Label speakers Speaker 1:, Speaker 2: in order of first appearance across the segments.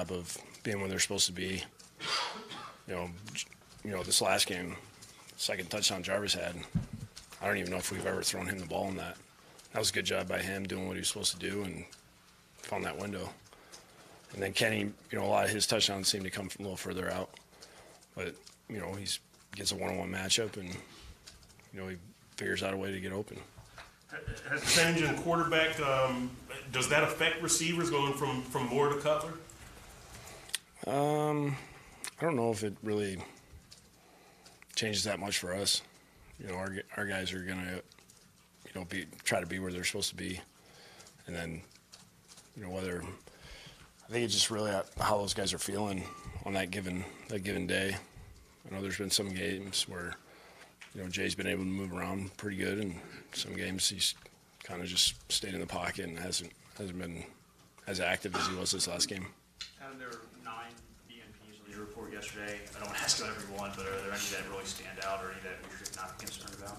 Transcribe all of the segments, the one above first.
Speaker 1: job of being where they're supposed to be. This last game, second touchdown Jarvis had, I don't even know if we've ever thrown him the ball in that. That was a good job by him doing what he was supposed to do and found that window. And then Kenny, a lot of his touchdowns seem to come from a little further out. But, he gets a one-on-one matchup and, he figures out a way to get open.
Speaker 2: Has the change in quarterback, does that affect receivers going from Moore to Cutler?
Speaker 1: I don't know if it really changes that much for us. Our guys are going to, try to be where they're supposed to be. And then, I think it's just really how those guys are feeling on that given day. I know there's been some games where, Jay's been able to move around pretty good, and some games he's kind of just stayed in the pocket and hasn't been as active as he was this last game.
Speaker 3: Adam, there were 9 DNPs in your report yesterday. I don't want to ask about everyone, but are there any that really stand out or any that we should not be concerned about?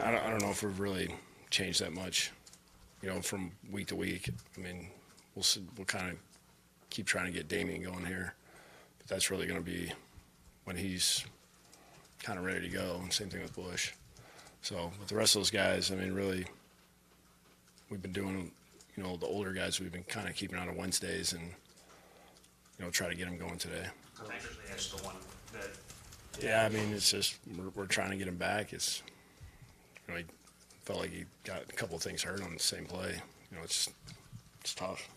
Speaker 1: I don't know if we've really changed that much, from week to week. I mean, we'll kind of keep trying to get Damien going here, but that's really going to be when he's kind of ready to go. And same thing with Bush. So with the rest of those guys, I mean, really, we've been doing, the older guys we've been kind of keeping on Wednesdays and, try to get them going today.
Speaker 3: I'm anxiously asked the one that.
Speaker 1: Yeah, I mean, it's just we're trying to get him back. It's, he felt like he got a couple of things hurt on the same play. It's tough.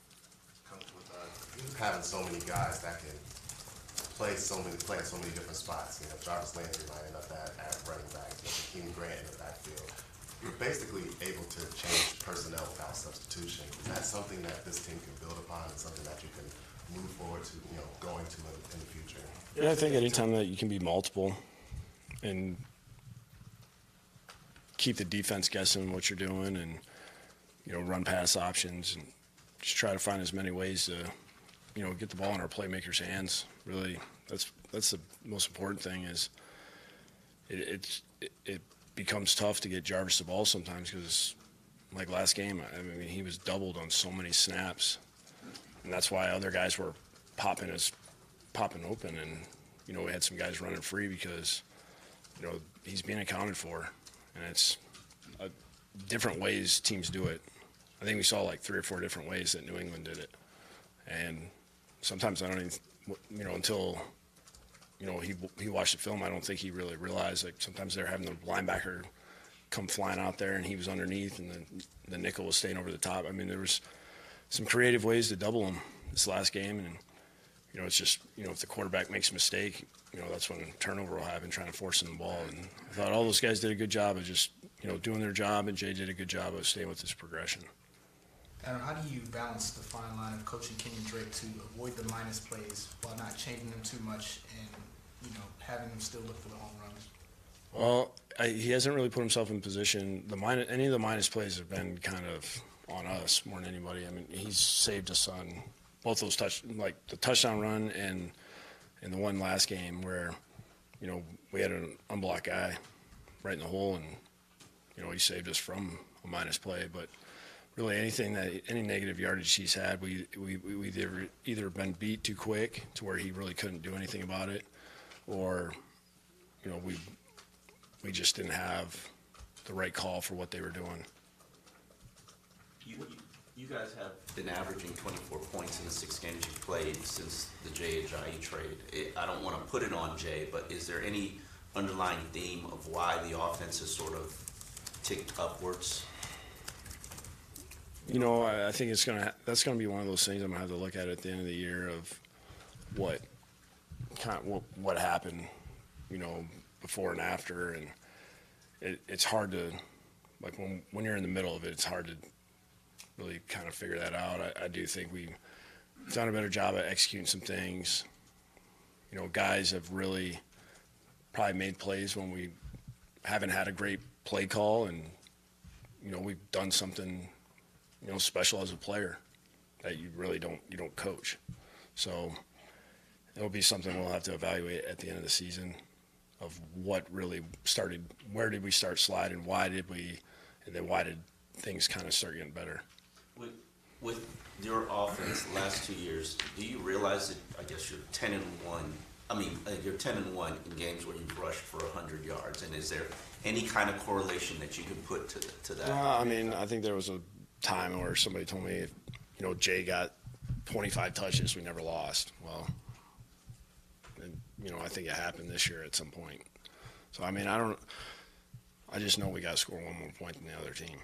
Speaker 4: Having so many guys that can play in so many different spots. Jarvis Landry lining up at running back, Hakeem Grant in the backfield. You're basically able to change personnel without substitution. Is that something that this team can build upon and something that you can move forward to, going to in the future?
Speaker 1: Yeah, I think anytime that you can be multiple and keep the defense guessing what you're doing and, run pass options and just try to find as many ways to, get the ball in our playmakers' hands. Really, that's the most important thing is it becomes tough to get Jarvis the ball sometimes because, like last game, I mean, he was doubled on so many snaps. And that's why other guys were popping open. And, we had some guys running free because, he's being accounted for. And it's different ways teams do it. I think we saw like 3 or 4 different ways that New England did it. And sometimes I don't even, until, he watched the film, I don't think he really realized, like, sometimes they're having the linebacker come flying out there and he was underneath and the nickel was staying over the top. I mean, there was some creative ways to double him this last game. And, it's just, if the quarterback makes a mistake, that's when turnover will happen, trying to force him the ball. And I thought all those guys did a good job of just, doing their job, and Jay did a good job of staying with his progression.
Speaker 5: Adam, how do you balance the fine line of coaching Kenyon Drake to avoid the minus plays while not changing them too much and, having them still look for the home runs?
Speaker 1: Well, he hasn't really put himself in position. Any of the minus plays have been kind of on us more than anybody. I mean, he's saved us on both those the touchdown run and the one last game where, we had an unblocked guy right in the hole and, he saved us from a minus play. But really any negative yardage he's had, we either been beat too quick to where he really couldn't do anything about it, or, we just didn't have the right call for what they were doing.
Speaker 6: You guys have been averaging 24 points in the 6 games you've played since the Jay Ajayi trade. I don't want to put it on Jay, but is there any underlying theme of why the offense has sort of ticked upwards?
Speaker 1: I think that's gonna be one of those things I'm gonna have to look at the end of the year of what happened, before and after, and it's hard to, like, when you're in the middle of it, it's hard to really kind of figure that out. I do think we've done a better job at executing some things. Guys have really probably made plays when we haven't had a great play call, and we've done something special as a player that you really don't coach. So it'll be something we'll have to evaluate at the end of the season of what really started, where did we start sliding, why did things kind of start getting better.
Speaker 6: With your offense the last 2 years, do you realize that, I guess you're 10-1, you're 10-1 in games where you've rushed for 100 yards, and is there any kind of correlation that you can put to that?
Speaker 1: I mean, I think there was a time where somebody told me, Jay got 25 touches, we never lost. Well, I think it happened this year at some point. So, I mean, I just know we got to score one more point than the other team.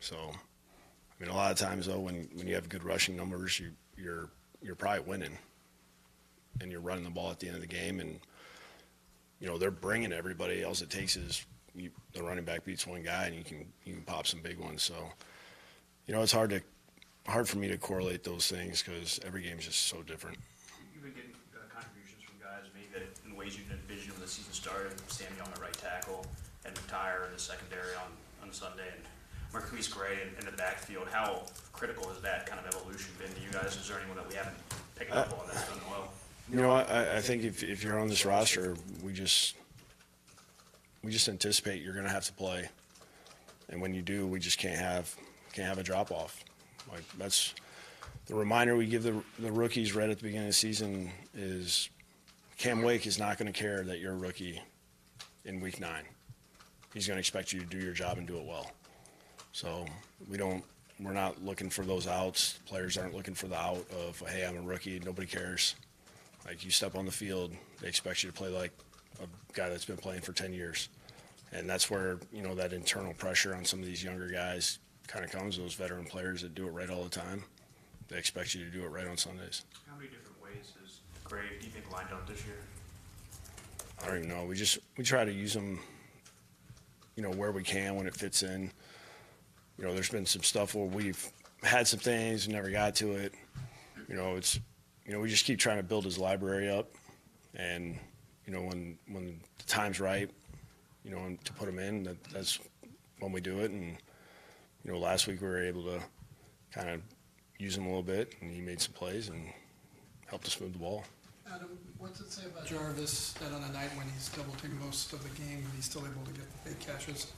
Speaker 1: So, I mean, a lot of times, though, when you have good rushing numbers, you're probably winning, and you're running the ball at the end of the game, and, they're bringing everybody. All it takes is the running back beats one guy, and you can pop some big ones. So, it's hard for me to correlate those things because every game is just so different.
Speaker 3: You've been getting contributions from guys maybe that in ways you didn't envision when the season started. Sammy on the right tackle and McTire in the secondary on Sunday, and Marquise Gray in the backfield. How critical has that kind of evolution been to you guys? Is there anyone that we haven't picked up on that's done well?
Speaker 1: I think if you're on this roster, we just anticipate you're going to have to play, and when you do, we just can't have a drop off. Like, that's the reminder we give the rookies right at the beginning of the season is Cam Wake is not going to care that you're a rookie in week 9. He's going to expect you to do your job and do it well. So we're not looking for those outs. Players aren't looking for the out of, hey, I'm a rookie. Nobody cares. Like, you step on the field, they expect you to play like a guy that's been playing for 10 years. And that's where, that internal pressure on some of these younger guys kind of comes, those veteran players that do it right all the time. They expect you to do it right on Sundays.
Speaker 3: How many different ways has Gray, do you think, lined up this year?
Speaker 1: I don't even know. We try to use them, where we can when it fits in. There's been some stuff where we've had some things, never got to it. We just keep trying to build his library up, and when the time's right, and to put him in, that's when we do it. And last week we were able to kind of use him a little bit, and he made some plays and helped us move the ball.
Speaker 7: Adam, what's it say about Jarvis that on a night when he's double teamed most of the game, he's still able to get the big catches?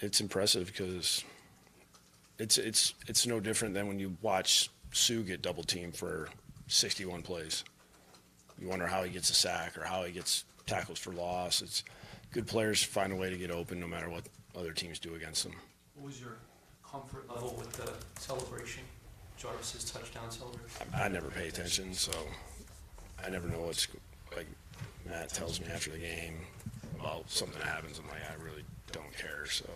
Speaker 1: It's impressive because it's no different than when you watch Sue get double teamed for 61 plays. You wonder how he gets a sack or how he gets tackles for loss. It's good players find a way to get open no matter what other teams do against them.
Speaker 8: What was your comfort level with the celebration, Jarvis's touchdown celebration?
Speaker 1: I never pay attention, so I never know what's like. Matt tells me after the game about something that happens. I'm like, I really don't care. So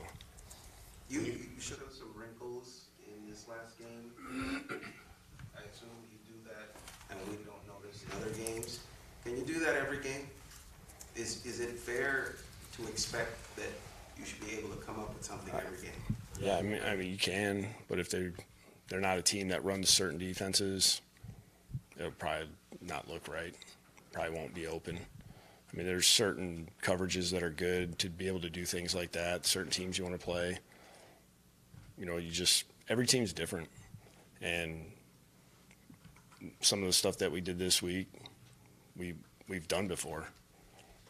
Speaker 9: You showed us some wrinkles in this last game. I assume you do that, and we don't notice in other games. Can you do that every game? Is it fair to expect that you should be able to come up with something every game?
Speaker 1: yeah, I mean you can, but if they're not a team that runs certain defenses, it'll probably not look right. Probably won't be open. I mean, there's certain coverages that are good to be able to do things like that. Certain teams you want to play. Every team's different. And some of the stuff that we did this week, we've done before.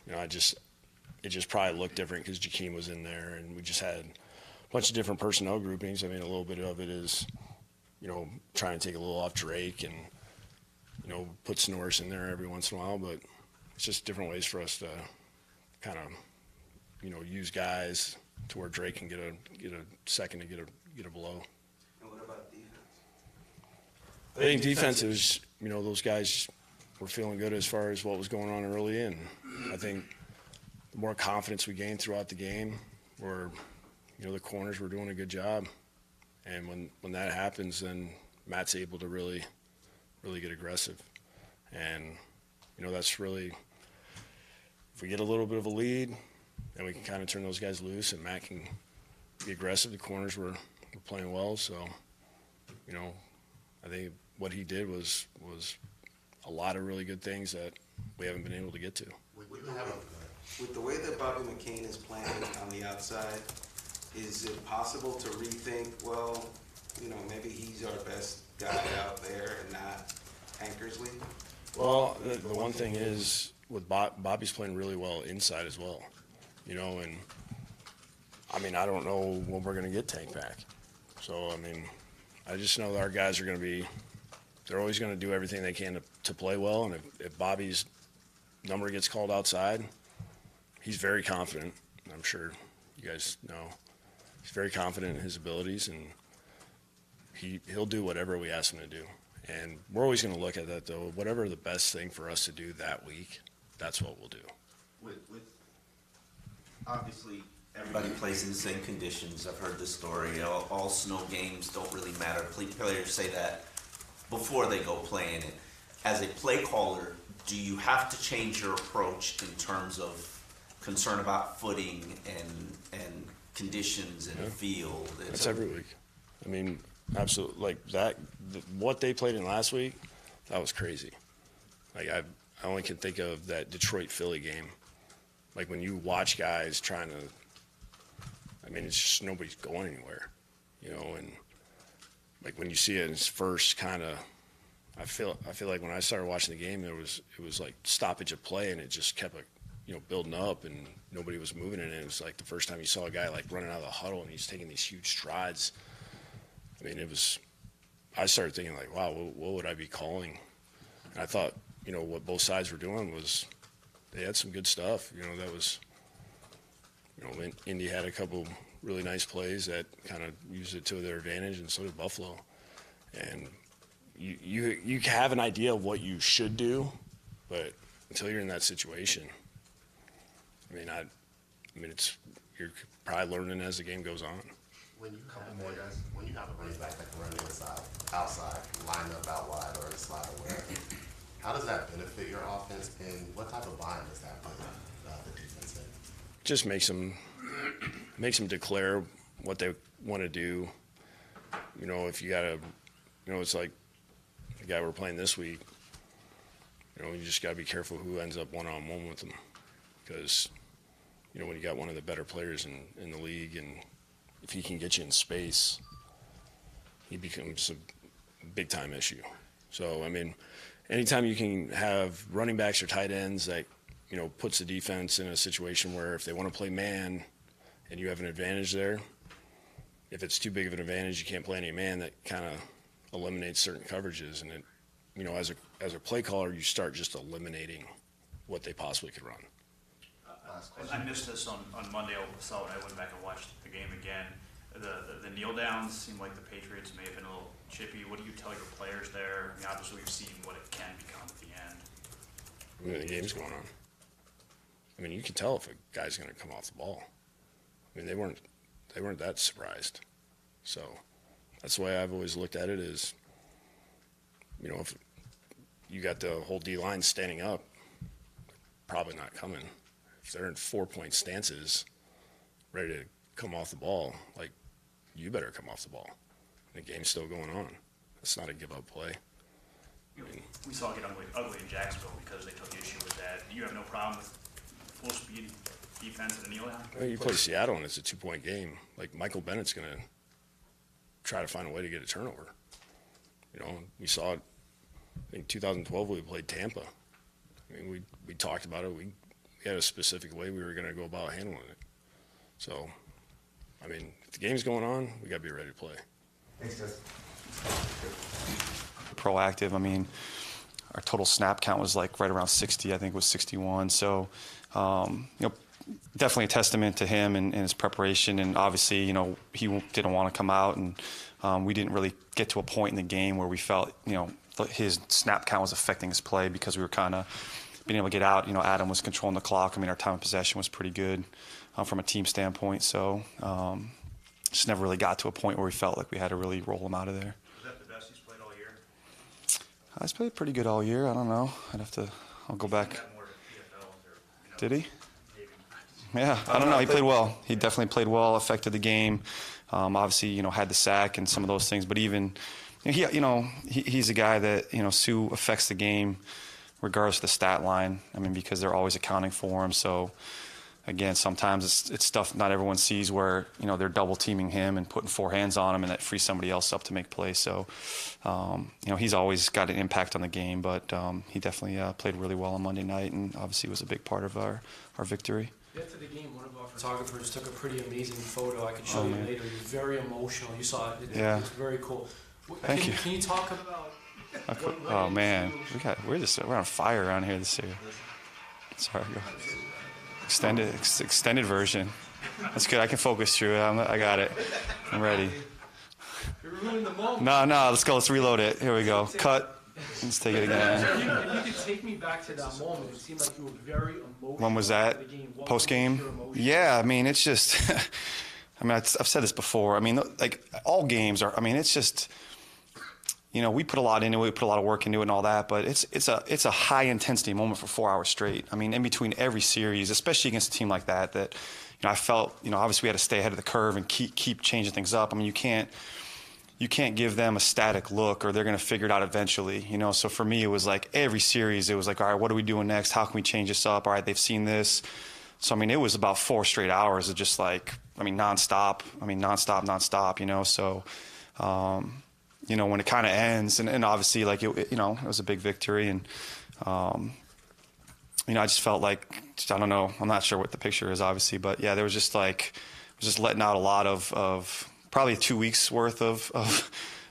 Speaker 1: It just probably looked different because Jakeem was in there, and we just had a bunch of different personnel groupings. I mean, a little bit of it is, trying to take a little off Drake and, put Snorris in there every once in a while, but it's just different ways for us to kind of, use guys to where Drake can get a second to get a blow.
Speaker 9: And what about defense?
Speaker 1: I think defense is, those guys were feeling good as far as what was going on early, and I think the more confidence we gained throughout the game, the corners were doing a good job. And when that happens, then Matt's able to really get aggressive. And, that's really, if we get a little bit of a lead, then we can kind of turn those guys loose, and Matt can be aggressive. The corners were playing well, so, I think what he did was a lot of really good things that we haven't been able to get to.
Speaker 9: With the way that Bobby McCain is playing on the outside, is it possible to rethink, well, maybe he's our best guy out there and not Hankersley?
Speaker 1: Well, the one thing is with Bobby's playing really well inside as well, and I mean, I don't know when we're going to get Tank back. So, I mean, I just know that our guys are going to be, they're always going to do everything they can to play well. And if Bobby's number gets called outside, he's very confident. I'm sure you guys know. He's very confident in his abilities, and he'll do whatever we ask him to do. And we're always going to look at that, though. Whatever the best thing for us to do that week, that's what we'll do.
Speaker 6: With obviously everybody plays in the same conditions. I've heard this story. All snow games don't really matter. Players say that before they go play in it. As a play caller, do you have to change your approach in terms of concern about footing and conditions in the field?
Speaker 1: That's every week. I mean, absolutely. Like that, what they played in last week, that was crazy. Like I only can think of that Detroit-Philly game. Like when you watch guys trying to, I mean, it's just nobody's going anywhere, you know. And like when you see it in its first kind of, I feel like when I started watching the game, it was like stoppage of play, and it just kept building up, and nobody was moving in it. It was like the first time you saw a guy like running out of the huddle and he's taking these huge strides. I mean, I started thinking like, wow, what would I be calling? And I thought, what both sides were doing was they had some good stuff. That was, Indy had a couple really nice plays that kind of used it to their advantage, and so did Buffalo. And you have an idea of what you should do, but until you're in that situation, you're probably learning as the game goes on.
Speaker 4: When you have a running back that can run inside, outside, line up out wide, or slide or whatever, how does that benefit your offense, and what type of bind does that put the defense in?
Speaker 1: Just makes them declare what they want to do. If you got to, it's like the guy we're playing this week. You just got to be careful who ends up one-on-one with them, because when you got one of the better players in the league, and if he can get you in space, he becomes a big-time issue. So, anytime you can have running backs or tight ends that, puts the defense in a situation where if they want to play man and you have an advantage there, if it's too big of an advantage, you can't play any man, that kind of eliminates certain coverages. And, as a play caller, you start just eliminating what they possibly could run.
Speaker 3: I missed this on Monday. I saw it. I went back and watched the game again. The kneel downs seemed like the Patriots may have been a little chippy. What do you tell your players there? Obviously we've seen what it can become at the end.
Speaker 1: The game's going on. You can tell if a guy's going to come off the ball. They weren't that surprised. So that's the way I've always looked at it is, if you got the whole D-line standing up, probably not coming. If they're in 4-point stances, ready to come off the ball, like, you better come off the ball. The game's still going on. It's not a give-up play.
Speaker 3: We saw it get ugly in Jacksonville because they took issue with that. Do you have no problem with full-speed defense and a kneel down?
Speaker 1: You play Seattle, and it's a 2-point game. Like, Michael Bennett's going to try to find a way to get a turnover. We saw it, I think 2012 we played Tampa. We talked about it. We had a specific way we were going to go about handling it. So, if the game's going on, we got to be ready to play.
Speaker 4: Thanks, guys.
Speaker 10: Proactive. Our total snap count was like right around 60. I think it was 61. So, definitely a testament to him and his preparation. And obviously, he didn't want to come out, and we didn't really get to a point in the game where we felt, his snap count was affecting his play, because we were kind of being able to get out. Adam was controlling the clock. Our time of possession was pretty good from a team standpoint. So just never really got to a point where we felt like we had to really roll him out of there.
Speaker 3: Was that the best he's played all year?
Speaker 10: He's played pretty good all year. I don't know. I'll go back. Did he? Yeah, I don't know. He played well. He definitely played well, affected the game. Obviously, had the sack and some of those things. But even, he's a guy that, Sue affects the game regardless of the stat line. Because they're always accounting for him. So, again, sometimes it's stuff not everyone sees where, they're double teaming him and putting 4 hands on him, and that frees somebody else up to make plays. So, he's always got an impact on the game. But he definitely played really well on Monday night, and obviously was a big part of our victory.
Speaker 8: After the game, one of our photographers took a pretty amazing photo. I could show you later. He was very emotional. You saw it. It was very cool.
Speaker 10: Thank you.
Speaker 8: Can you talk about?
Speaker 10: Oh man, we're on fire around here this year. Sorry, go. Extended version. That's good. I can focus through it. I got it. I'm ready.
Speaker 8: You're ruining the moment.
Speaker 10: No. Let's go. Let's reload it. Here we go. Cut. Let's take it again.
Speaker 8: If you could take me back to that moment, it seemed like you were very emotional.
Speaker 10: When was that?
Speaker 8: after the game. What
Speaker 10: Post
Speaker 8: was your
Speaker 10: game?
Speaker 8: emotion?
Speaker 10: Yeah. I mean, it's just. I mean, I've said this before. I mean, like all games are. I mean, it's just. You know, we put a lot into it. We put a lot of work into it and all that. But it's a high intensity moment for 4 hours straight. I mean, in between every series, especially against a team like that. That, you know, I felt. You know, obviously we had to stay ahead of the curve and keep changing things up. I mean, you can't give them a static look or they're going to figure it out eventually, you know? So for me, it was like every series, it was like, all right, what are we doing next? How can we change this up? All right, they've seen this. So, I mean, it was about 4 straight hours of just like, I mean, nonstop, you know? So, you know, when it kind of ends and obviously like, you know, it was a big victory and, you know, I just felt like, I don't know, I'm not sure what the picture is obviously, but yeah, there was just like, just letting out a lot of probably 2 weeks worth of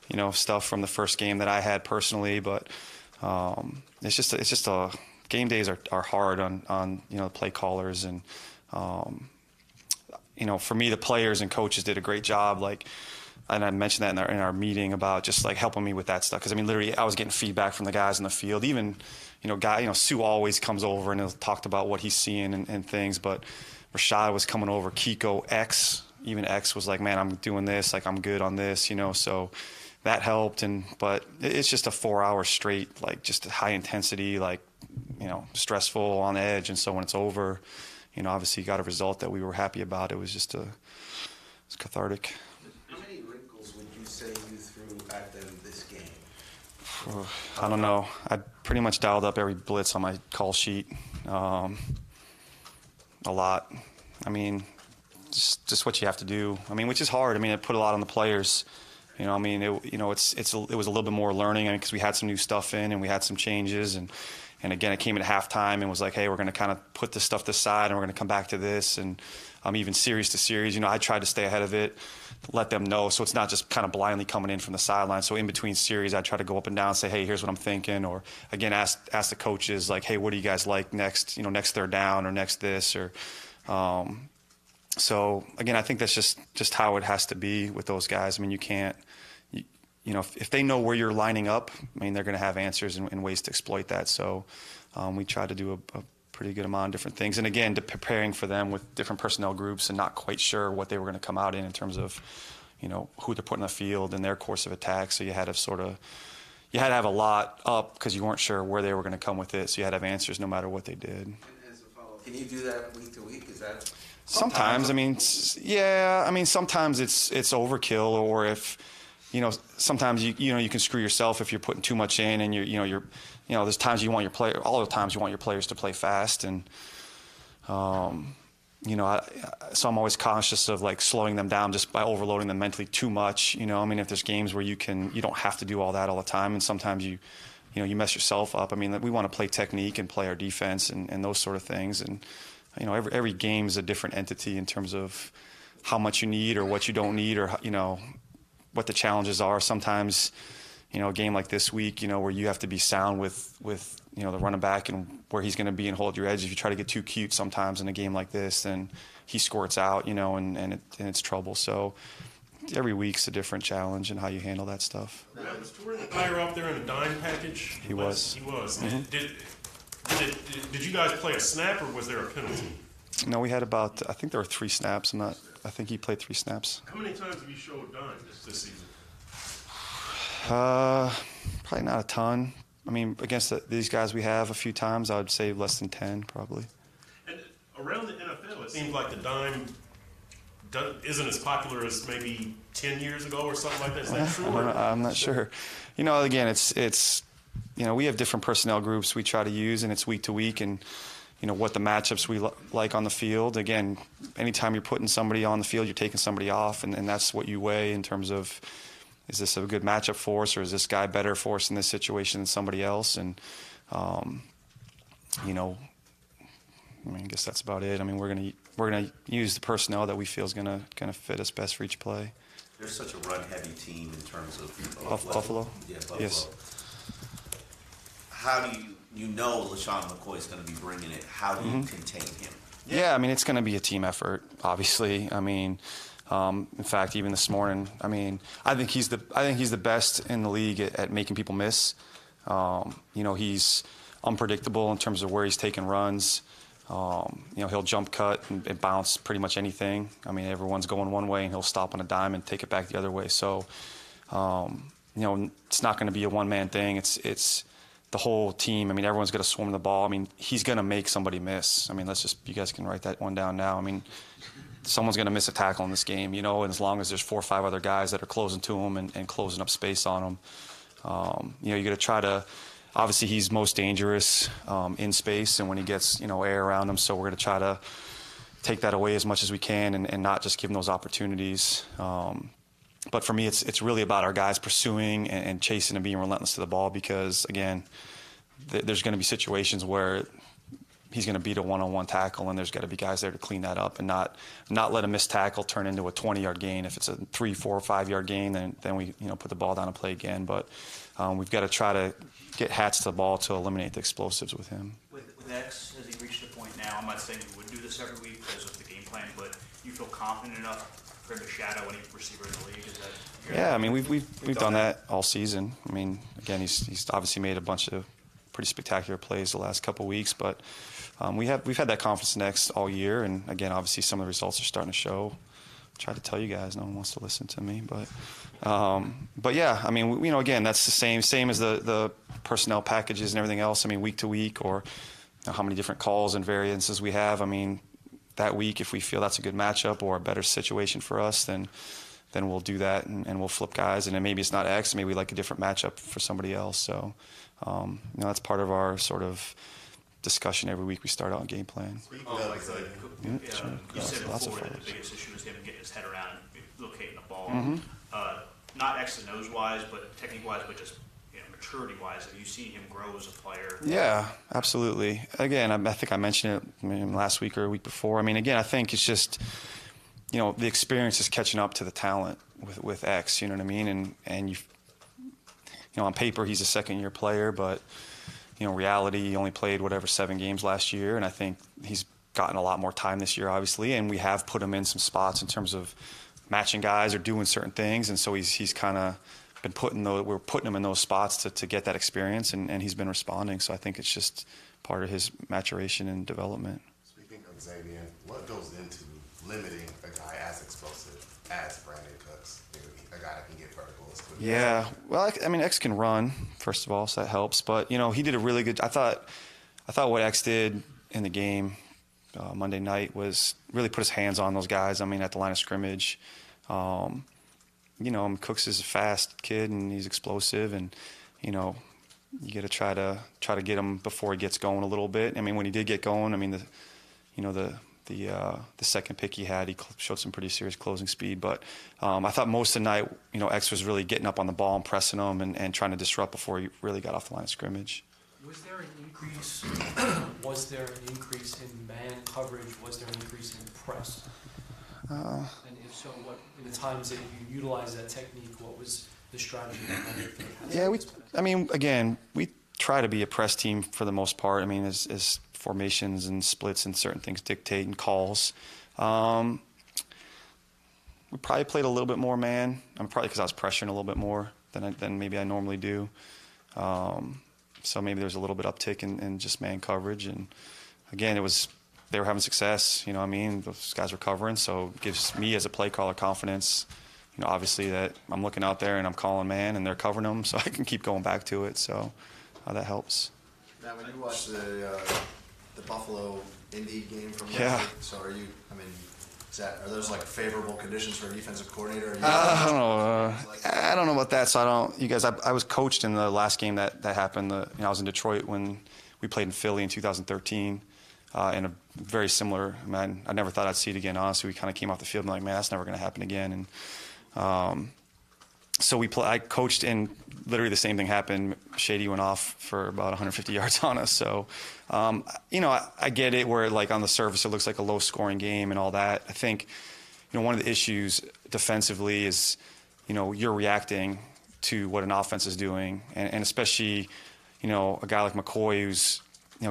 Speaker 10: you know, stuff from the first game that I had personally, but it's just a game days are hard on you know, the play callers and you know, for me the players and coaches did a great job, like, and I mentioned that in our meeting about just like helping me with that stuff because I mean literally I was getting feedback from the guys in the field, even you know Sue always comes over and talked about what he's seeing and things, but Rashad was coming over, Kiko, even X was like, man, I'm doing this, like I'm good on this, you know, so that helped. But it's just a 4 hours straight, like just high intensity, like, you know, stressful, on edge. And so when it's over, you know, obviously you got a result that we were happy about. It was just it's cathartic.
Speaker 9: How many wrinkles would you say you threw at them this game?
Speaker 10: I don't know. I pretty much dialed up every blitz on my call sheet. A lot. I mean, just what you have to do. I mean, which is hard. I mean, it put a lot on the players. You know, I mean, it was a little bit more learning. I mean, because we had some new stuff in and we had some changes. And again, it came at halftime and was like, hey, we're going to kind of put this stuff to the side and we're going to come back to this. And even series to series, you know, I tried to stay ahead of it, let them know. So it's not just kind of blindly coming in from the sideline. So in between series, I try to go up and down and say, hey, here's what I'm thinking. Or again, ask the coaches like, hey, what do you guys like next? You know, next third down or next this or. So again, I think that's just how it has to be with those guys. I mean, you can't, you know, if they know where you're lining up, I mean, they're going to have answers and ways to exploit that. So we try to do a pretty good amount of different things. And again, preparing for them with different personnel groups and not quite sure what they were going to come out in terms of, you know, who they're putting on the field and their course of attack. So you had to have a lot up because you weren't sure where they were going to come with it. So you had to have answers no matter what they did.
Speaker 9: And as a follow-up, can you do that week to week? Is that...
Speaker 10: Sometimes, I mean, yeah, I mean, sometimes it's overkill, or if, you know, sometimes you know you can screw yourself if you're putting too much in, and you're there's times you want your player, all the times you want your players to play fast, and you know, so I'm always cautious of like slowing them down just by overloading them mentally too much. You know, I mean, if there's games where you don't have to do all that all the time, and sometimes you mess yourself up. I mean, we want to play technique and play our defense and those sort of things, and you know, every game is a different entity in terms of how much you need or what you don't need, or you know, what the challenges are. Sometimes, you know, a game like this week, you know, where you have to be sound with you know, the running back and where he's going to be and hold your edge. If you try to get too cute sometimes in a game like this, then he squirts out, you know, and it's trouble. So every week's a different challenge and how you handle that stuff.
Speaker 2: Was Jordan Tyre out there in a dime package?
Speaker 10: He was.
Speaker 2: He was.
Speaker 10: Mm-hmm.
Speaker 2: Did you guys play a snap, or was there a penalty?
Speaker 10: No, we had about, I think there were 3 snaps. I think he played 3 snaps.
Speaker 2: How many times have you showed dime this season?
Speaker 10: Probably not a ton. I mean, against these guys we have a few times, I would say less than 10 probably.
Speaker 2: And around the NFL, it seems like the dime isn't as popular as maybe 10 years ago or something like that. Is that true?
Speaker 10: I'm not sure. You know, again, it's you know, we have different personnel groups we try to use, and it's week to week, and you know what the matchups we like on the field. Again, anytime you're putting somebody on the field, you're taking somebody off, and that's what you weigh in terms of, is this a good matchup for us, or is this guy better for us in this situation than somebody else? And you know, I mean, I guess that's about it. I mean, we're gonna use the personnel that we feel is gonna fit us best for each play.
Speaker 6: They're such a run-heavy team in terms of
Speaker 10: Buffalo?
Speaker 6: Yeah, Buffalo.
Speaker 10: Yes.
Speaker 6: How do you know LaShawn McCoy is going to be bringing it? How do you contain him?
Speaker 10: Yeah, I mean, it's going to be a team effort, obviously. I mean, in fact, even this morning, I mean, I think he's the best in the league at making people miss. You know, he's unpredictable in terms of where he's taking runs. You know, he'll jump cut and bounce pretty much anything. I mean, everyone's going one way, and he'll stop on a dime and take it back the other way. So, you know, it's not going to be a one-man thing. It's the whole team. I mean, everyone's going to swarm the ball. I mean, he's going to make somebody miss. I mean, you guys can write that one down now. I mean, someone's going to miss a tackle in this game, you know, and as long as there's 4 or 5 other guys that are closing to him and closing up space on him, you know, you're going to try to. Obviously, he's most dangerous in space and when he gets, you know, air around him. So we're going to try to take that away as much as we can and not just give him those opportunities. But for me, it's really about our guys pursuing and chasing and being relentless to the ball because, again, there's going to be situations where he's going to beat a one-on-one tackle, and there's got to be guys there to clean that up and not let a missed tackle turn into a 20-yard gain. If it's a 3, 4, 5-yard gain, then we, you know, put the ball down and play again. But we've got to try to get hats to the ball to eliminate the explosives with him.
Speaker 3: With X, has he reached a point now? I'm not saying you would do this every week because of the game plan, but you feel confident enough for him to shadow any receiver in the league? Is that?
Speaker 10: Yeah, I mean we've done that all season. I mean, again, he's obviously made a bunch of pretty spectacular plays the last couple of weeks, but we've had that confidence in X all year, and again, obviously some of the results are starting to show. I try to tell you guys, no one wants to listen to me, but yeah, I mean, you know, again, that's the same as the personnel packages and everything else. I mean, week to week, or you know, how many different calls and variances we have. I mean, that week, if we feel that's a good matchup or a better situation for us, then we'll do that and we'll flip guys. And then maybe it's not X, maybe we like a different matchup for somebody else. So, you know, that's part of our sort of discussion every week. We start out on game plan.
Speaker 3: Sure.
Speaker 10: Yeah, sure.
Speaker 3: You said
Speaker 10: Lots of
Speaker 3: before that
Speaker 10: photos.
Speaker 3: the biggest issue is him getting his head around locating the ball. Not X and O's wise, but technique wise, but just maturity wise. Have you seen him grow as a player?
Speaker 10: Yeah, absolutely. Again, I think I mentioned it last week or a week before. I mean, again, I think it's just, you know, the experience is catching up to the talent with X. You know what I mean? And you know, on paper he's a second-year player, but you know, reality, he only played 7 games last year, and I think he's gotten a lot more time this year, obviously, and we have put him in some spots in terms of matching guys or doing certain things, and so he's kind of been we're putting him in those spots to get that experience, and he's been responding. So I think it's just part of his maturation and development.
Speaker 4: Speaking of Xavier, what goes into limiting a guy as explosive as Brandon Cooks? A guy that can get vertical as quick.
Speaker 10: Yeah, well, I mean, X can run, first of all, so that helps. But you know, he did a really good. I thought what X did in the game Monday night was really put his hands on those guys. I mean, at the line of scrimmage. You know, Cooks is a fast kid and he's explosive, and you know, you got to try to get him before he gets going a little bit. I mean, when he did get going, I mean, the second pick he had, he showed some pretty serious closing speed. But I thought most of the night, you know, X was really getting up on the ball and pressing him and trying to disrupt before he really got off the line of scrimmage.
Speaker 8: Was there an increase? Was there an increase in man coverage? Was there an increase in press? And if so, what in the times that you utilized that technique, what was the strategy behind it?
Speaker 10: Yeah, I mean, again, we try to be a press team for the most part. I mean, as formations and splits and certain things dictate and calls. We probably played a little bit more man. Probably because I was pressuring a little bit more than maybe I normally do. So maybe there's a little bit uptick in just man coverage. And again, they were having success, you know what I mean? Those guys were covering, so it gives me as a play caller confidence, you know, obviously that I'm looking out there and I'm calling man and they're covering them, so I can keep going back to it, so that helps.
Speaker 11: Now, when you watch the Buffalo Indy game from last
Speaker 10: Yeah.
Speaker 11: week, so are those like favorable conditions for a defensive coordinator?
Speaker 10: I don't know. I don't know about that, so I was coached in the last game that happened. You know, I was in Detroit when we played in Philly in 2013. In a very similar, I never thought I'd see it again, honestly. We kind of came off the field and like, man, that's never going to happen again. And so I coached, and literally the same thing happened. Shady went off for about 150 yards on us. So, you know, I get it where like on the surface it looks like a low-scoring game and all that. I think, one of the issues defensively is, you're reacting to what an offense is doing, and especially, a guy like McCoy who's,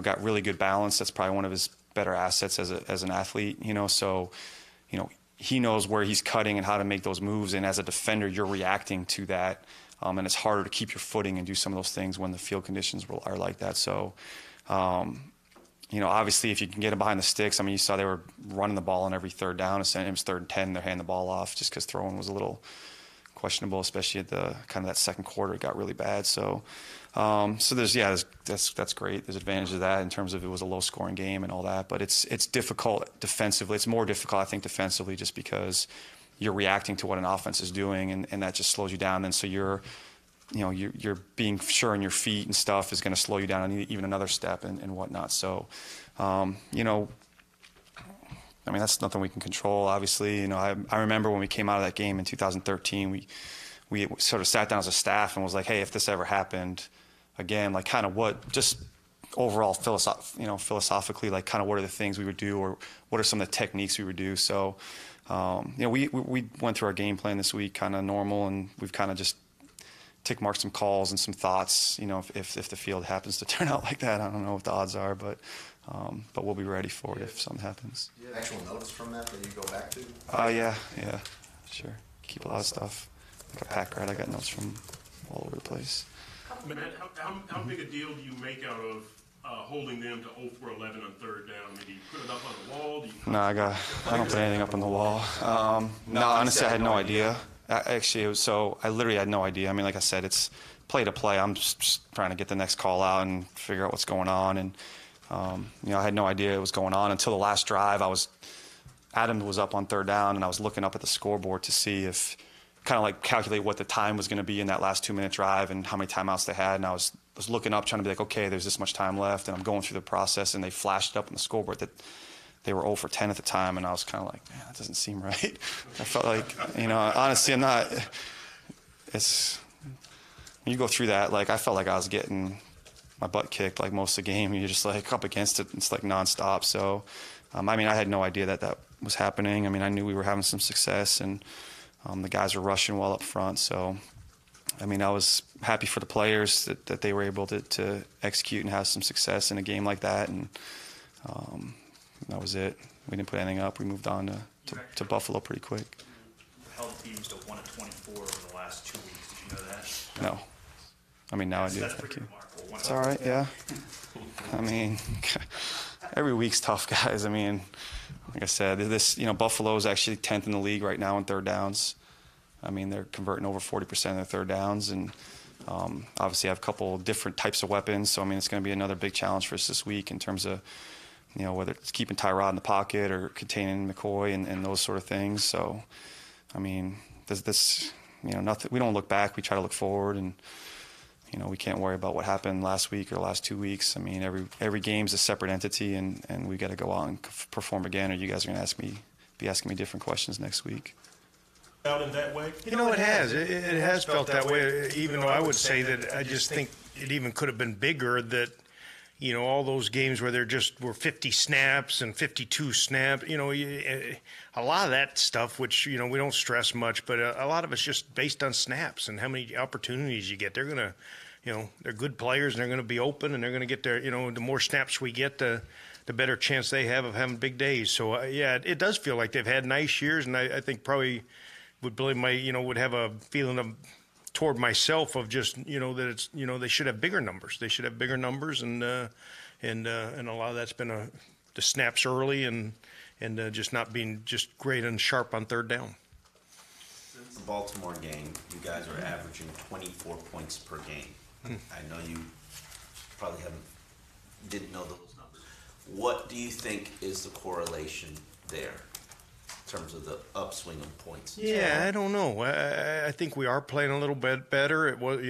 Speaker 10: got really good balance. That's probably one of his better assets as an athlete, so, he knows where he's cutting and how to make those moves, and as a defender, you're reacting to that, and it's harder to keep your footing and do some of those things when the field conditions are like that. So, obviously, if you can get them behind the sticks, you saw they were running the ball on every third down. It was 3rd and 10, they're handing the ball off just because throwing was a little questionable, especially at the kind of that second quarter. It got really bad. So, that's great. There's advantage of that in terms of it was a low-scoring game and all that. But it's difficult defensively. It's more difficult, I think, defensively just because you're reacting to what an offense is doing, and that just slows you down. And so you're being sure on your feet and stuff is going to slow you down even another step and whatnot. So, that's nothing we can control, obviously. I remember when we came out of that game in 2013, we sort of sat down as a staff and was like, hey, if this ever happened again, like kind of what, just overall philosophically, like kind of what are the things we would do, or what are some of the techniques we would do. So, we went through our game plan this week kind of normal, and we've kind of just marked some calls and some thoughts. If the field happens to turn out like that, I don't know what the odds are, but we'll be ready for it if something happens.
Speaker 11: Do you have actual notes from that you go back to?
Speaker 10: Yeah, sure. Keep a lot of stuff. Like a pack rat, I got notes from all over the place.
Speaker 2: Matt, how big a deal do you make out of holding them to 0 for 11 on 3rd down? Do you put it up on the wall?
Speaker 10: No, I don't put anything up on the wall. No, honestly, I had no idea. I literally had no idea. Like I said, it's play to play. I'm just trying to get the next call out and figure out what's going on. And, I had no idea it was going on until the last drive. Adam was up on 3rd down, and I was looking up at the scoreboard to see if, kind of like calculate what the time was going to be in that last 2-minute drive and how many timeouts they had. And I was looking up trying to be like, okay, there's this much time left. And I'm going through the process, and they flashed it up on the scoreboard that they were 0 for 10 at the time. And I was kind of like, man, that doesn't seem right. I felt like, honestly, I'm not, when you go through that, like I felt like I was getting my butt kicked like most of the game. You're just like up against it. It's like nonstop. So, I had no idea that was happening. I knew we were having some success, and the guys were rushing well up front. So, I was happy for the players that they were able to execute and have some success in a game like that. And that was it. We didn't put anything up. We moved on to Buffalo pretty quick.
Speaker 3: Held teams to 1 of 24 over the last 2 weeks. Did you know that?
Speaker 10: No. Now I do.
Speaker 3: That's
Speaker 10: Thank
Speaker 3: pretty
Speaker 10: you.
Speaker 3: remarkable.
Speaker 10: It's all right, yeah. Every week's tough, guys. Like I said, Buffalo's actually 10th in the league right now in 3rd downs. They're converting over 40% of their 3rd downs, and obviously have a couple different types of weapons. So, it's going to be another big challenge for us this week in terms of, whether it's keeping Tyrod in the pocket or containing McCoy and those sort of things. So, there's this, nothing. We don't look back. We try to look forward, and we can't worry about what happened last week or the last 2 weeks. Every game's a separate entity, and we got to go out and perform again, or you guys are going to be asking me different questions next week.
Speaker 2: Out in that way?
Speaker 12: It has. It has felt that way, even though I would say that I just think it even could have been bigger, that, all those games where were 50 snaps and 52 snaps, a lot of that stuff, which, we don't stress much, but a lot of it's just based on snaps and how many opportunities you get. They're going to, they're good players, and they're going to be open, and they're going to get their, the more snaps we get, the better chance they have of having big days. So, it does feel like they've had nice years, and I think probably would blame would have a feeling toward myself of just, that it's, they should have bigger numbers. They should have bigger numbers, and a lot of that's been the snaps early and just not being just great and sharp on 3rd down.
Speaker 6: Since the Baltimore game, you guys are averaging 24 points per game. I know you probably didn't know those numbers. What do you think is the correlation there in terms of the upswing of points?
Speaker 12: Yeah, I don't know. I think we are playing a little bit better. It was,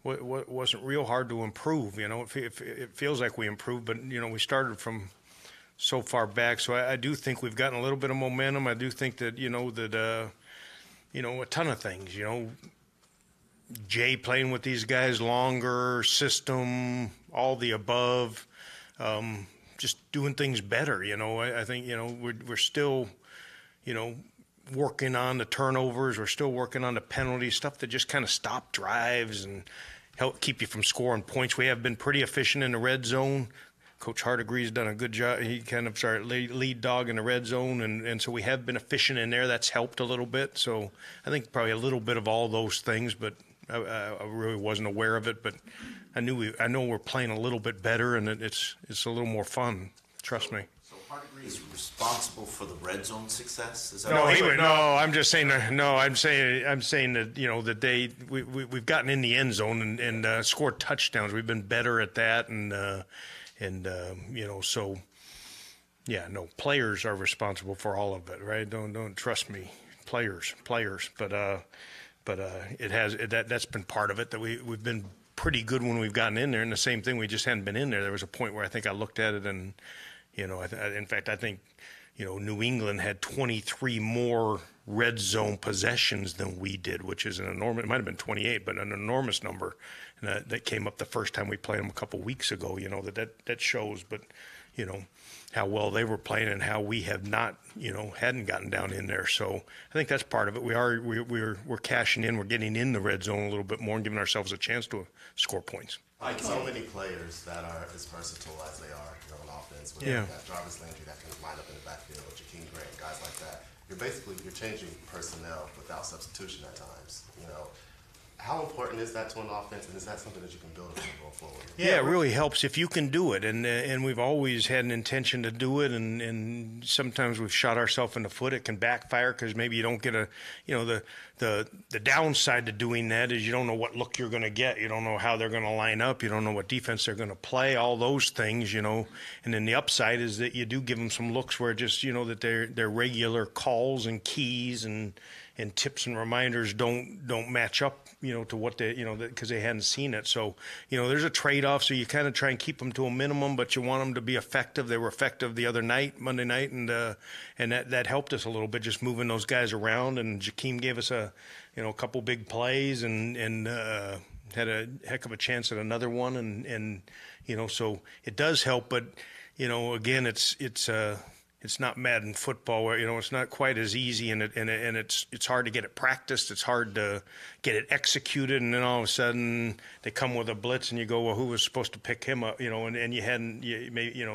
Speaker 12: wasn't real hard to improve. It feels like we improved, but we started from so far back. So I do think we've gotten a little bit of momentum. I do think that a ton of things. Jay playing with these guys longer, system, all the above, just doing things better. I think we're still, working on the turnovers. We're still working on the penalties, stuff that just kind of stop drives and help keep you from scoring points. We have been pretty efficient in the red zone. Coach Hardigree's done a good job. He kind of started lead dog in the red zone, and so we have been efficient in there. That's helped a little bit. So I think probably a little bit of all those things, but I really wasn't aware of it. But I know we're playing a little bit better, and it's a little more fun. Trust me.
Speaker 6: So Hardigree is responsible for the red zone success? Is that
Speaker 12: I'm just saying. I'm saying that that we've gotten in the end zone and scored touchdowns. We've been better at that, so yeah, no, players are responsible for all of it, right? Don't trust me, players, but that's been part of it, that we've been pretty good when we've gotten in there, and the same thing, we just hadn't been in there. There was a point where I think I looked at it and, in fact, I think, New England had 23 more red zone possessions than we did, which is an enormous, it might have been 28, but an enormous number. And that came up the first time we played them a couple weeks ago, that shows, but, how well they were playing and how we have not, hadn't gotten down in there. So I think that's part of it. We're cashing in, we're getting in the red zone a little bit more and giving ourselves a chance to score points.
Speaker 4: So many players that are as versatile as they are, on offense. With that Jarvis Landry that can line up in the backfield, Jakeem Grant, guys like that. You're changing personnel without substitution at times. How important is that to an offense, and is that something that you can build on going forward?
Speaker 12: Yeah, it really helps if you can do it, and we've always had an intention to do it, and sometimes we've shot ourselves in the foot. It can backfire because maybe you don't get the downside to doing that is you don't know what look you're going to get. You don't know how they're going to line up. You don't know what defense they're going to play, all those things, and then the upside is that you do give them some looks where just, that their regular calls and keys and tips and reminders don't match up, to what they, because they hadn't seen it. So, there's a trade-off. So you kind of try and keep them to a minimum, but you want them to be effective. They were effective the other night, Monday night, and that helped us a little bit, just moving those guys around. And Jakeem gave us a couple big plays and had a heck of a chance at another one. And so it does help, but, again, it's not Madden football where, it's not quite as easy, and it's hard to get it practiced. It's hard to get it executed, and then all of a sudden they come with a blitz, and you go, well, who was supposed to pick him up? And you hadn't,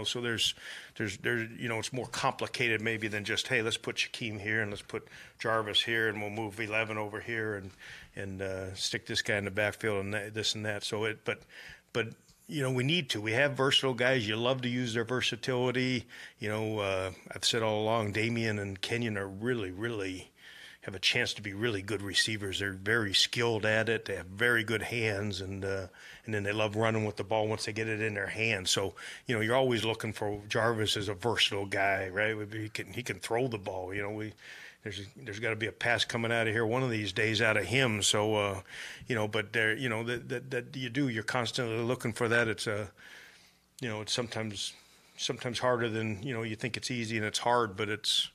Speaker 12: so there's it's more complicated maybe than just, hey, let's put Shaquem here and let's put Jarvis here, and we'll move 11 over here and stick this guy in the backfield and this and that. So but we need to. We have versatile guys. You love to use their versatility. I've said all along, Damian and Kenyon are really, really have a chance to be really good receivers. They're very skilled at it. They have very good hands, and then they love running with the ball once they get it in their hands. So, you're always looking for Jarvis as a versatile guy, right? He can throw the ball. There's got to be a pass coming out of here one of these days out of him. So, but there, that you're constantly looking for that. It's it's sometimes harder than, you think it's easy, and it's hard, but it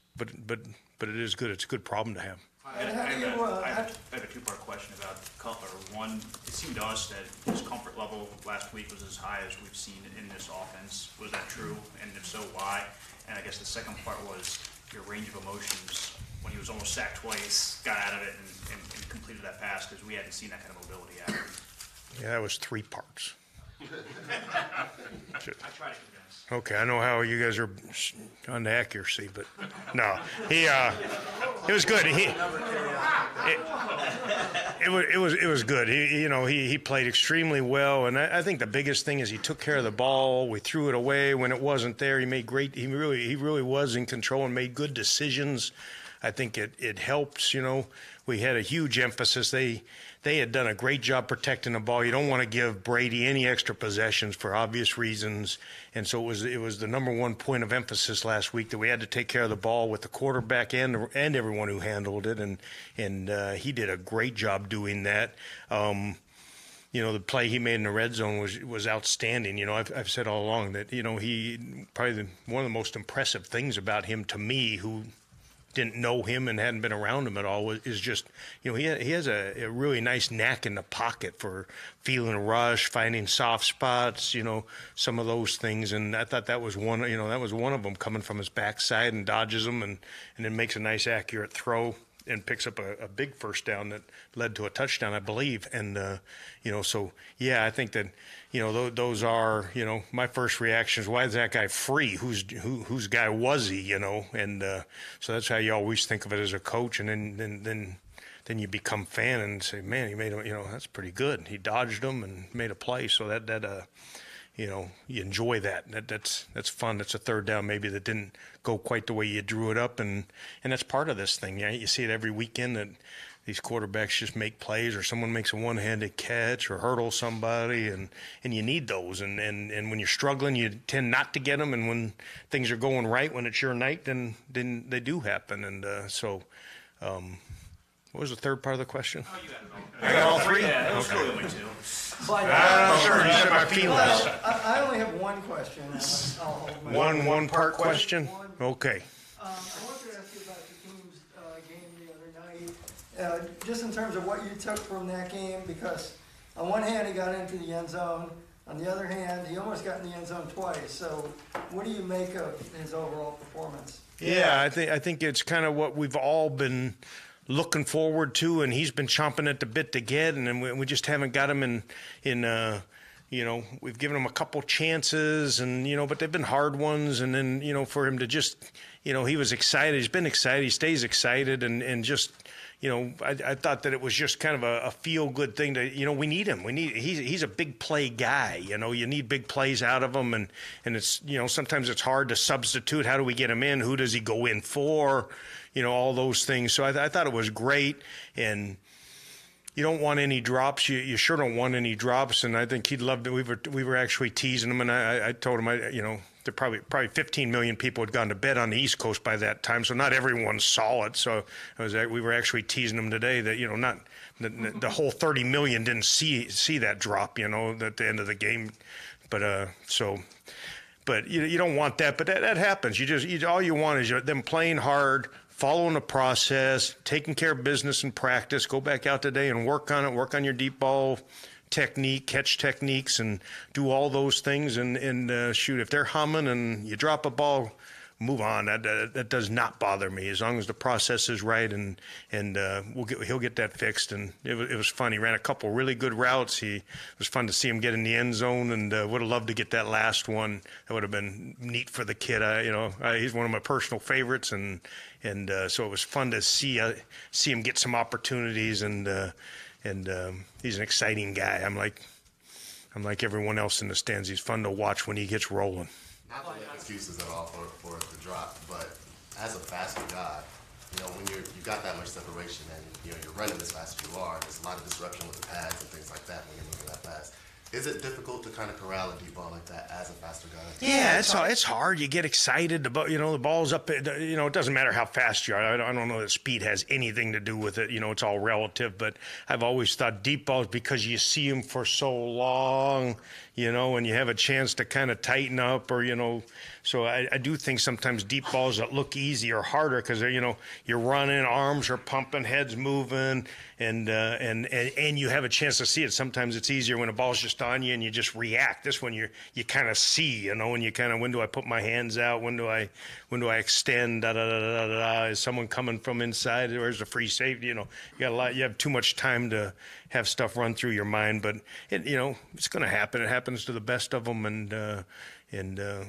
Speaker 12: is good. It's a good problem to have.
Speaker 3: I have a two-part question about Cutler. One, it seemed to us that his comfort level last week was as high as we've seen in this offense. Was that true? And if so, why? And I guess the second part was your range of emotions when he was almost sacked twice, got out of it, and completed that pass, because we hadn't seen that kind of mobility out of him.
Speaker 12: Yeah, that was 3 parts.
Speaker 3: I try to convince.
Speaker 12: Okay, I know how you guys are on the accuracy, but no, it was good. It was good. He played extremely well, and I think the biggest thing is he took care of the ball. We threw it away when it wasn't there. He really was in control and made good decisions. I think it helps. We had a huge emphasis. They had done a great job protecting the ball. You don't want to give Brady any extra possessions for obvious reasons, and so it was the number one point of emphasis last week, that we had to take care of the ball with the quarterback and everyone who handled it, and he did a great job doing that. The play he made in the red zone was outstanding. I've said all along that he probably one of the most impressive things about him, to me, who didn't know him and hadn't been around him at all is just, he has a really nice knack in the pocket for feeling a rush, finding soft spots, some of those things. And I thought that was one of them, coming from his backside and dodges them and then makes a nice accurate throw and picks up a big first down that led to a touchdown, I believe. And, so, yeah, I think that, those are, my first reaction is, why is that guy free? Whose guy was he, And so that's how you always think of it as a coach. And then you become fan and say, man, he made a, that's pretty good. He dodged them and made a play. So that you enjoy that. That's fun. That's a third down maybe that didn't go quite the way you drew it up, and that's part of this thing. Yeah, you see it every weekend that these quarterbacks just make plays, or someone makes a one-handed catch or hurdle somebody, and you need those. And when you're struggling, you tend not to get them, and when things are going right, when it's your night, then they do happen. And what was the third part of the question?
Speaker 3: Oh, you got it all.
Speaker 12: I got all three?
Speaker 3: Yeah, it was
Speaker 12: Okay.
Speaker 3: really only two.
Speaker 12: Sure, you said my feelings.
Speaker 13: I only have one question. I'll hold my
Speaker 12: One-part question? Okay.
Speaker 13: I wanted to ask you about the team's game the other night, just in terms of what you took from that game, because on one hand he got into the end zone, on the other hand he almost got in the end zone twice. So what do you make of his overall performance?
Speaker 12: Yeah, I think it's kind of what we've all been looking forward to, and he's been chomping at the bit to get, and then we just haven't got him in we've given him a couple chances, and but they've been hard ones, and then for him to just he was excited, he's been excited, he stays excited, and just I thought that it was just kind of a feel good thing to we need him, he's a big play guy, you need big plays out of him, and it's sometimes it's hard to substitute. How do we get him in? Who does he go in for? All those things. So I thought it was great, and you don't want any drops. You sure don't want any drops, and I think he'd love to. We were actually teasing him, and I told him, there probably 15 million people had gone to bed on the East Coast by that time, so not everyone saw it. So we were actually teasing him today that not the whole 30 million didn't see that drop, at the end of the game, but But you don't want that, but that happens. All you want is them playing hard, following the process, taking care of business in practice. Go back out today and work on it. Work on your deep ball technique, catch techniques, and do all those things. And shoot, if they're humming and you drop a ball, move on. That does not bother me as long as the process is right, and he'll get that fixed. And it was fun. He ran a couple really good routes. It was fun to see him get in the end zone, and would have loved to get that last one. That would have been neat for the kid. He's one of my personal favorites, and so it was fun to see him get some opportunities. And he's an exciting guy. I'm like everyone else in the stands. He's fun to watch when he gets rolling.
Speaker 4: Not to make excuses at all for the drop, but as a faster guy, when you got that much separation and you're running as fast as you are, there's a lot of disruption with the pads and things like that when you're moving that fast. Is it difficult to kind of corral a deep ball like that as a faster guy?
Speaker 12: Yeah, it's hard. You get excited. The ball's up. It doesn't matter how fast you are. I don't know that speed has anything to do with it. It's all relative. But I've always thought deep balls, because you see them for so long, and you have a chance to kind of tighten up, or So I do think sometimes deep balls that look easy are harder because you're running, arms are pumping, heads moving, and you have a chance to see it. Sometimes it's easier when the ball's just on you and you just react. This one you kind of see, and you kind of, when do I put my hands out? When do I extend? Da da da da da da. Is someone coming from inside? Where's the free safety? You got a lot. You have too much time to have stuff run through your mind, but it's going to happen. It happens to the best of them, and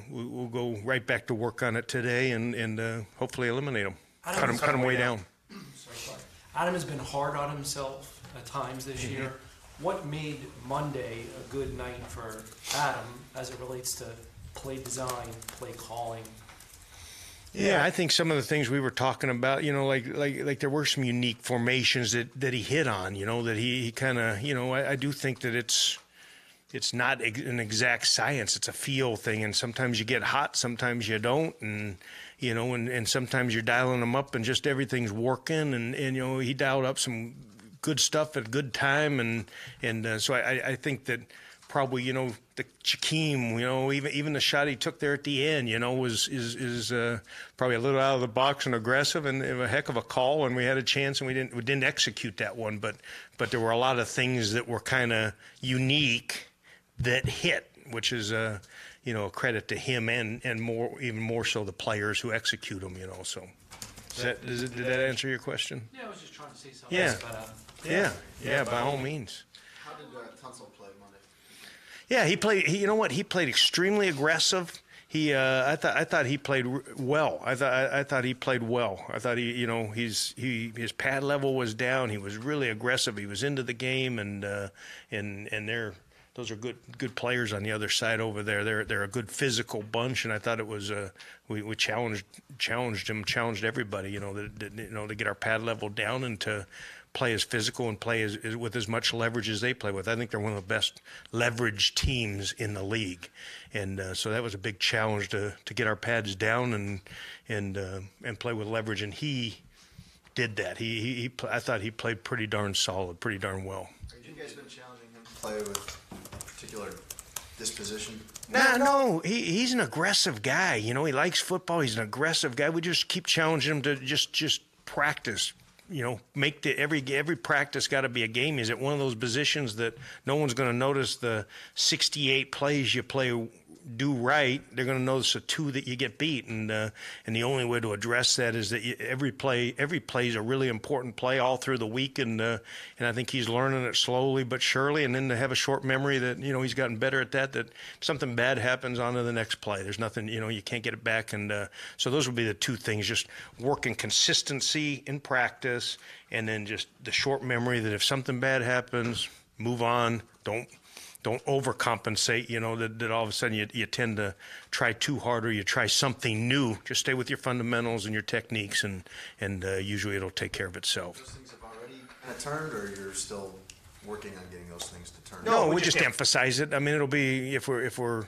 Speaker 12: we'll go right back to work on it today, and hopefully eliminate them, cut them way down.
Speaker 8: Adam has been hard on himself at times this year. What made Monday a good night for Adam as it relates to play design, play calling?
Speaker 12: Yeah, I think some of the things we were talking about, like there were some unique formations that he hit on, that he kind of, I do think that it's not an exact science. It's a feel thing, and sometimes you get hot, sometimes you don't, and and sometimes you're dialing them up, and just everything's working, and he dialed up some good stuff at a good time, and so I think that probably, you know, the Shaquem, you know, even the shot he took there at the end, you know, is probably a little out of the box and aggressive and a heck of a call, and we had a chance and we didn't execute that one, but there were a lot of things that were kind of unique that hit, which is you know, a credit to him and even more so the players who execute them, you know. So did that answer your question?
Speaker 8: Yeah, I was just trying to say something.
Speaker 12: Yeah. Yeah, by all means.
Speaker 11: How did Tunsil play Monday?
Speaker 12: Yeah, he played. You know what? He played extremely aggressive. I thought he played well. I thought he played well. I thought he, you know, his pad level was down. He was really aggressive. He was into the game, and those are good players on the other side over there. They're a good physical bunch, and I thought it was we challenged everybody, you know, to get our pad level down and to play as physical and play with as much leverage as they play with. I think they're one of the best leverage teams in the league, and so that was a big challenge to get our pads down and play with leverage. And he did that. I thought he played pretty darn solid, pretty darn well.
Speaker 11: Have you guys been challenging him to play with a particular disposition?
Speaker 12: No, he's an aggressive guy. You know, he likes football. He's an aggressive guy. We just keep challenging him to just practice. You know, make every practice got to be a game. Is it one of those positions that no one's going to notice the 68 plays you do right? They're going to notice the 2 that you get beat, and the only way to address that is that every play is a really important play all through the week, and I think he's learning it slowly but surely, and then to have a short memory that, you know, he's gotten better at that if something bad happens, on to the next play. There's nothing, you know, you can't get it back, and so those would be the 2 things: just working consistency in practice, and then just the short memory that if something bad happens, move on. Don't overcompensate, you know, that all of a sudden you tend to try too hard or you try something new. Just stay with your fundamentals and your techniques, and usually it'll take care of itself.
Speaker 11: Those things have already kind of turned, or you're still working on getting those things to turn?
Speaker 12: No, we just emphasize it. I mean, it'll be, if we're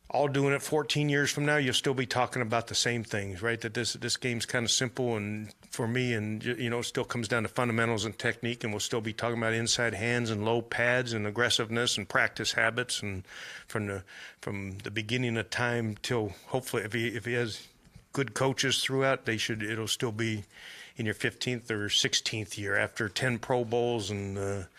Speaker 12: all doing it 14 years from now, you'll still be talking about the same things, right? That this game's kind of simple, and for me, and you know, it still comes down to fundamentals and technique, and we'll still be talking about inside hands and low pads and aggressiveness and practice habits, and from the beginning of time till hopefully, if he has good coaches throughout, it'll still be in your 15th or 16th year after 10 Pro Bowls and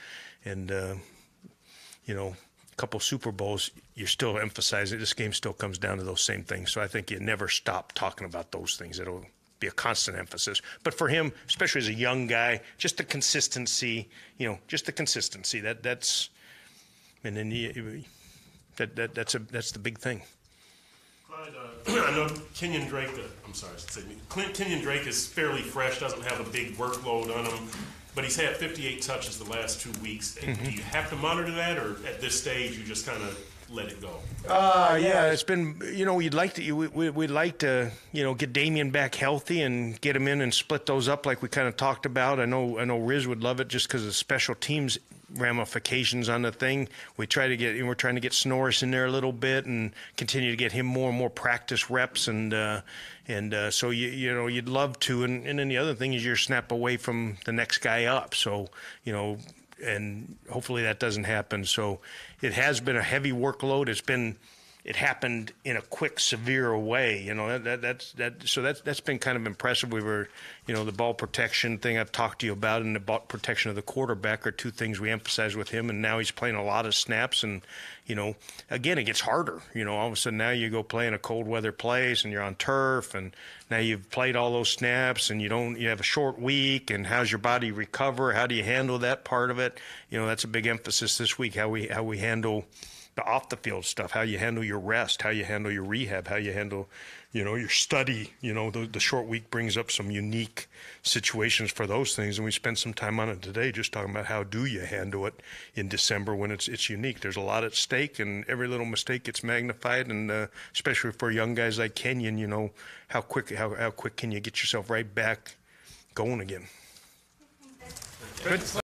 Speaker 12: you know, couple Super Bowls, you're still emphasizing this game still comes down to those same things. So I think you never stop talking about those things. It'll be a constant emphasis. But for him, especially as a young guy, just the consistency, you know, just the consistency. That's and then that's the big thing.
Speaker 2: Clyde, I know Kenyon Drake. Kenyon Drake is fairly fresh, doesn't have a big workload on him, but he's had 58 touches the last 2 weeks. Mm-hmm. Do you have to monitor that, or at this stage you just kind of let it go?
Speaker 12: Yeah, it's been, you know, we'd like to, you know, get Damian back healthy and get him in and split those up like we kind of talked about. I know Riz would love it just because of special teams ramifications on the thing. We're trying to get Snorris in there a little bit and continue to get him more and more practice reps, and so you know, you'd love to, and then the other thing is you're a snap away from the next guy up, so you know, and hopefully that doesn't happen. So it has been a heavy workload. It happened in a quick, severe way. You know, that's been kind of impressive. We were, you know, the ball protection thing I've talked to you about, and the ball protection of the quarterback are 2 things we emphasize with him. And now he's playing a lot of snaps, and you know, again, it gets harder. You know, all of a sudden now you go play in a cold weather place, and you're on turf, and now you've played all those snaps, and you have a short week, and how's your body recover? How do you handle that part of it? You know, that's a big emphasis this week. How we handle the off the field stuff, how you handle your rest, how you handle your rehab, how you handle, you know, your study. You know, the short week brings up some unique situations for those things, and we spent some time on it today just talking about how do you handle it in December when it's unique. There's a lot at stake, and every little mistake gets magnified, and especially for young guys like Kenyon, you know, how quick can you get yourself right back going again? Good.